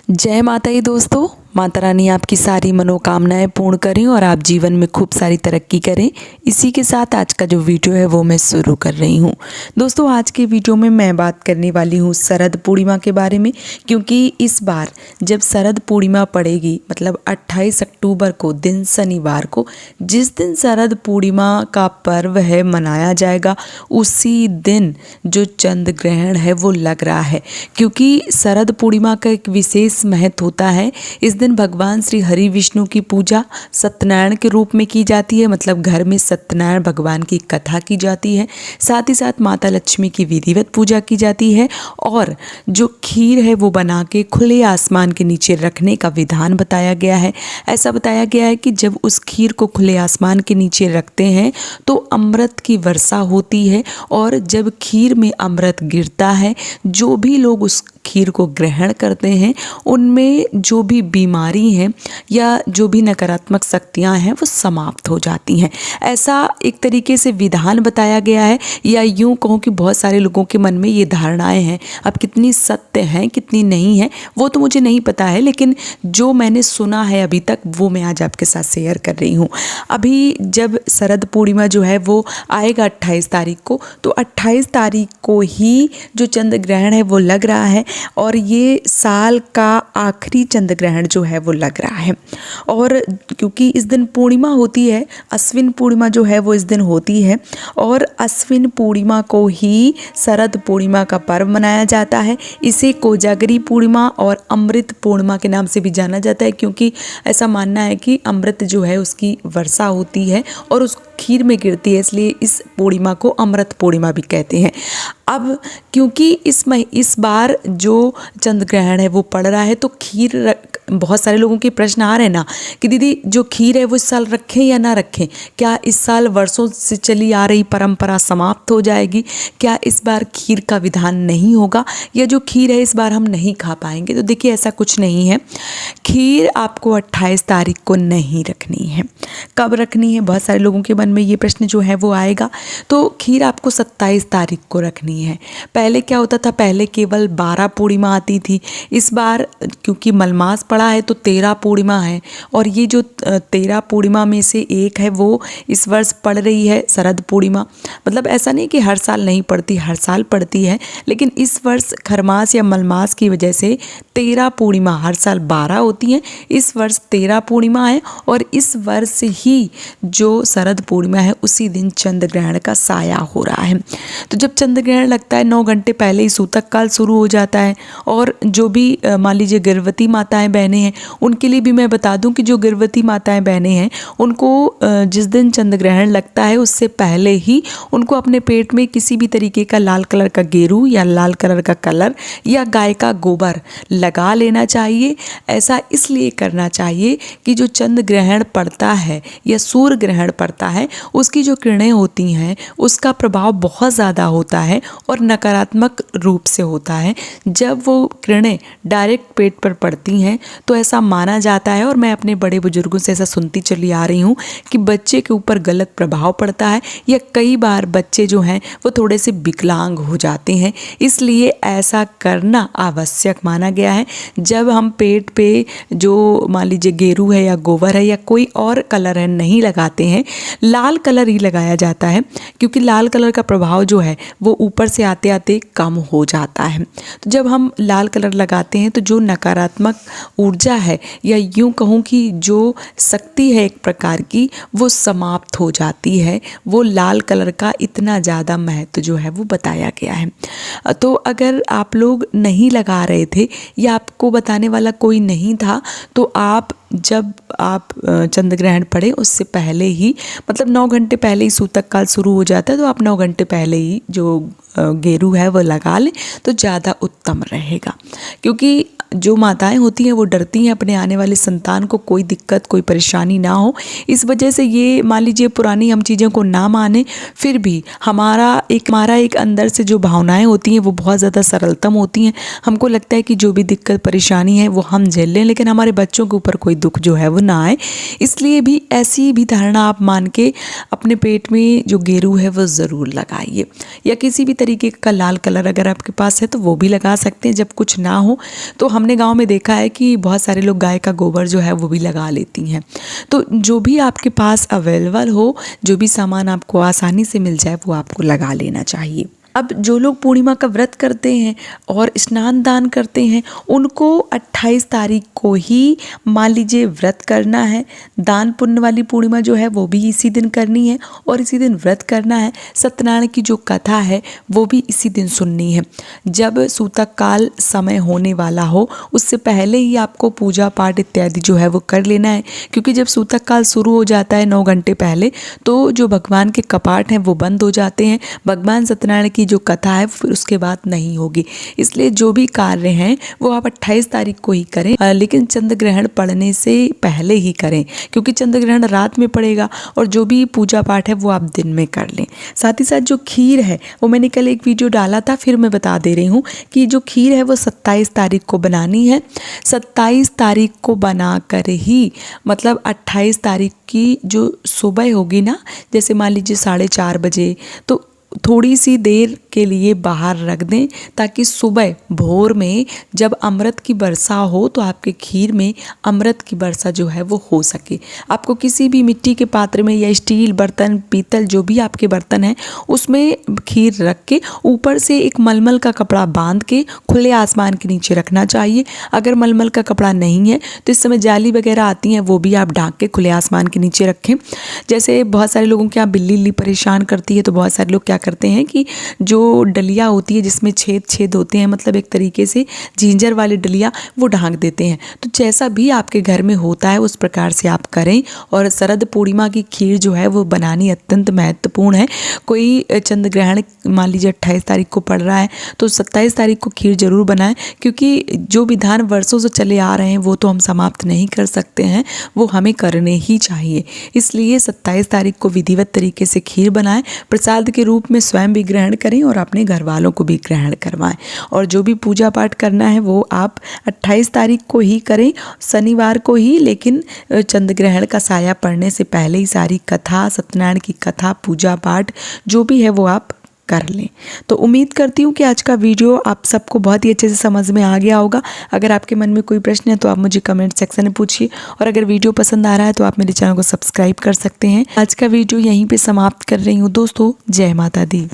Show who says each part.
Speaker 1: जय माता दी दोस्तों। माता रानी आपकी सारी मनोकामनाएं पूर्ण करें और आप जीवन में खूब सारी तरक्की करें। इसी के साथ आज का जो वीडियो है वो मैं शुरू कर रही हूँ। दोस्तों आज के वीडियो में मैं बात करने वाली हूँ शरद पूर्णिमा के बारे में, क्योंकि इस बार जब शरद पूर्णिमा पड़ेगी मतलब 28 अक्टूबर को दिन शनिवार को, जिस दिन शरद पूर्णिमा का पर्व है मनाया जाएगा, उसी दिन जो चंद्र ग्रहण है वो लग रहा है। क्योंकि शरद पूर्णिमा का एक विशेष महत्व होता है। इस दिन भगवान श्री हरि विष्णु की पूजा सत्यनारायण के रूप में की जाती है, मतलब घर में सत्यनारायण भगवान की कथा की जाती है। साथ ही साथ माता लक्ष्मी की विधिवत पूजा की जाती है और जो खीर है वो बना के खुले आसमान के नीचे रखने का विधान बताया गया है। ऐसा बताया गया है कि जब उस खीर को खुले आसमान के नीचे रखते हैं तो अमृत की वर्षा होती है, और जब खीर में अमृत गिरता है, जो भी लोग उस खीर को ग्रहण करते हैं उनमें जो भी बीमारी है या जो भी नकारात्मक शक्तियां हैं वो समाप्त हो जाती हैं। ऐसा एक तरीके से विधान बताया गया है, या यूं कहूँ कि बहुत सारे लोगों के मन में ये धारणाएं हैं। अब कितनी सत्य हैं कितनी नहीं है वो तो मुझे नहीं पता है, लेकिन जो मैंने सुना है अभी तक वो मैं आज आपके साथ शेयर कर रही हूँ। अभी जब शरद पूर्णिमा जो है वो आएगा 28 तारीख को, तो 28 तारीख को ही जो चंद्र ग्रहण है वो लग रहा है, और ये साल का आखिरी चंद्र ग्रहण जो है वो लग रहा है। और क्योंकि इस दिन पूर्णिमा होती है, अश्विन पूर्णिमा जो है वो इस दिन होती है, और अश्विन पूर्णिमा को ही शरद पूर्णिमा का पर्व मनाया जाता है। इसे कोजागरी पूर्णिमा और अमृत पूर्णिमा के नाम से भी जाना जाता है, क्योंकि ऐसा मानना है कि अमृत जो है उसकी वर्षा होती है और उस खीर में गिरती है, इसलिए इस पूर्णिमा को अमृत पूर्णिमा भी कहते हैं। अब क्योंकि इस बार जो चंद्र ग्रहण है वो पड़ रहा है, तो खीर बहुत सारे लोगों के प्रश्न आ रहे हैं ना कि दीदी जो खीर है वो इस साल रखें या ना रखें, क्या इस साल वर्षों से चली आ रही परंपरा समाप्त हो जाएगी, क्या इस बार खीर का विधान नहीं होगा, या जो खीर है इस बार हम नहीं खा पाएंगे। तो देखिए ऐसा कुछ नहीं है। खीर आपको 28 तारीख को नहीं रखनी है। कब रखनी है, बहुत सारे लोगों के मन में ये प्रश्न जो है वो आएगा। तो खीर आपको 27 तारीख को रखनी है। पहले क्या होता था, पहले केवल 12 पूर्णिमा आती थी। इस बार क्योंकि मलमास पड़ा है तो 13 पूर्णिमा है, और ये जो 13 पूर्णिमा में से एक है वो इस वर्ष पड़ रही है शरद पूर्णिमा। मतलब ऐसा नहीं कि हर साल नहीं पड़ती, हर साल पड़ती है, लेकिन इस वर्ष खरमास या मलमास की वजह से 13 पूर्णिमा, हर साल 12 होती हैं, इस वर्ष 13 पूर्णिमा है। और इस वर्ष ही जो शरद पूर्णिमा है उसी दिन चंद्र ग्रहण का साया हो रहा है। तो जब चंद्र ग्रहण लगता है 9 घंटे पहले ही सूतक काल शुरू हो जाता है। और जो भी मान लीजिए गर्भवती माताएं बहनें हैं, उनके लिए भी मैं बता दूं कि जो गर्भवती माताएं बहनें हैं उनको जिस दिन चंद्र ग्रहण लगता है उससे पहले ही उनको अपने पेट में किसी भी तरीके का लाल कलर का गेरू या लाल कलर का कलर या गाय का गोबर लगा लेना चाहिए। ऐसा इसलिए करना चाहिए कि जो चंद्र ग्रहण पड़ता है या सूर्य ग्रहण पड़ता है उसकी जो किरणें होती हैं उसका प्रभाव बहुत ज़्यादा होता है और नकारात्मक रूप से होता है। जब वो किरणें डायरेक्ट पेट पर पड़ती हैं तो ऐसा माना जाता है, और मैं अपने बड़े बुजुर्गों से ऐसा सुनती चली आ रही हूँ कि बच्चे के ऊपर गलत प्रभाव पड़ता है, या कई बार बच्चे जो हैं वो थोड़े से विकलांग हो जाते हैं। इसलिए ऐसा करना आवश्यक माना गया है। जब हम पेट पे जो मान लीजिए गेरू है या गोबर है या कोई और कलर है नहीं लगाते हैं, लाल कलर ही लगाया जाता है, क्योंकि लाल कलर का प्रभाव जो है वो ऊपर से आते आते कम हो जाता है। तो जब हम लाल कलर लगाते हैं तो जो नकारात्मक ऊर्जा है या यूं कहूँ कि जो शक्ति है एक प्रकार की वो समाप्त हो जाती है। वो लाल कलर का इतना ज़्यादा महत्व जो है वो बताया गया है। तो अगर आप लोग नहीं लगा रहे थे या आपको बताने वाला कोई नहीं था, तो आप जब आप चंद्र ग्रहण पड़े उससे पहले ही, मतलब 9 घंटे पहले ही सूतक काल शुरू हो जाता है, तो आप 9 घंटे पहले ही जो गेरू है वो लगा लें तो ज़्यादा उत्तम रहेगा। क्योंकि जो माताएं होती हैं वो डरती हैं अपने आने वाले संतान को कोई दिक्कत कोई परेशानी ना हो। इस वजह से ये मान लीजिए पुरानी हम चीज़ों को ना माने, फिर भी हमारा एक अंदर से जो भावनाएं होती हैं वो बहुत ज़्यादा सरलतम होती हैं। हमको लगता है कि जो भी दिक्कत परेशानी है वो हम झेल लें, लेकिन हमारे बच्चों के ऊपर कोई दुख जो है वो ना आए। इसलिए भी ऐसी भी धारणा आप मान के अपने पेट में जो गेरू है वो ज़रूर लगाइए, या किसी भी तरीके का लाल कलर अगर आपके पास है तो वो भी लगा सकते हैं। जब कुछ ना हो तो हमने गांव में देखा है कि बहुत सारे लोग गाय का गोबर जो है वो भी लगा लेती हैं। तो जो भी आपके पास अवेलेबल हो, जो भी सामान आपको आसानी से मिल जाए वो आपको लगा लेना चाहिए। अब जो लोग पूर्णिमा का व्रत करते हैं और स्नान दान करते हैं, उनको 28 तारीख को ही मान लीजिए व्रत करना है। दान पुण्य वाली पूर्णिमा जो है वो भी इसी दिन करनी है और इसी दिन व्रत करना है। सत्यनारायण की जो कथा है वो भी इसी दिन सुननी है। जब सूतक काल समय होने वाला हो उससे पहले ही आपको पूजा पाठ इत्यादि जो है वो कर लेना है, क्योंकि जब सूतक काल शुरू हो जाता है 9 घंटे पहले, तो जो भगवान के कपाट हैं वो बंद हो जाते हैं। भगवान सत्यनारायण की जो कथा है फिर उसके बाद नहीं होगी। इसलिए जो भी कार्य हैं वो आप 28 तारीख को ही करें, लेकिन चंद्र ग्रहण पड़ने से पहले ही करें, क्योंकि चंद्र ग्रहण रात में पड़ेगा और जो भी पूजा पाठ है वो आप दिन में कर लें। साथ ही साथ जो खीर है वो मैंने कल एक वीडियो डाला था, फिर मैं बता दे रही हूँ कि जो खीर है वो 27 तारीख को बनानी है। 27 तारीख को बनाकर ही, मतलब 28 तारीख की जो सुबह होगी ना, जैसे मान लीजिए 4:30 बजे, तो थोड़ी सी देर के लिए बाहर रख दें, ताकि सुबह भोर में जब अमृत की वर्षा हो तो आपके खीर में अमृत की वर्षा जो है वो हो सके। आपको किसी भी मिट्टी के पात्र में या स्टील बर्तन, पीतल, जो भी आपके बर्तन हैं उसमें खीर रख के ऊपर से एक मलमल का कपड़ा बांध के खुले आसमान के नीचे रखना चाहिए। अगर मलमल का कपड़ा नहीं है तो इस समय जाली वगैरह आती हैं, वो भी आप ढांक के खुले आसमान के नीचे रखें। जैसे बहुत सारे लोगों के यहाँ बिल्ली परेशान करती है, तो बहुत सारे लोग क्या करते हैं कि जो डलिया होती है जिसमें छेद होते हैं, मतलब एक तरीके से झिंझर वाली डलिया, वो ढांक देते हैं। तो जैसा भी आपके घर में होता है उस प्रकार से आप करें। और शरद पूर्णिमा की खीर जो है वो बनानी अत्यंत महत्वपूर्ण है। कोई चंद्र ग्रहण मान लीजिए 28 तारीख को पड़ रहा है तो 27 तारीख को खीर जरूर बनाएं, क्योंकि जो विधान वर्षों से चले आ रहे हैं वो तो हम समाप्त नहीं कर सकते हैं, वो हमें करने ही चाहिए। इसलिए 27 तारीख को विधिवत तरीके से खीर बनाएं, प्रसाद के रूप में स्वयं भी ग्रहण करें और अपने घर वालों को भी ग्रहण करवाएं। और जो भी पूजा पाठ करना है वो आप 28 तारीख को ही करें, शनिवार को ही, लेकिन चंद्र ग्रहण का साया पड़ने से पहले ही सारी कथा, सत्यनारायण की कथा, पूजा पाठ जो भी है वो आप कर लें। तो उम्मीद करती हूँ कि आज का वीडियो आप सबको बहुत ही अच्छे से समझ में आ गया होगा। अगर आपके मन में कोई प्रश्न है तो आप मुझे कमेंट सेक्शन में पूछिए, और अगर वीडियो पसंद आ रहा है तो आप मेरे चैनल को सब्सक्राइब कर सकते हैं। आज का वीडियो यहीं पे समाप्त कर रही हूँ दोस्तों। जय माता दी।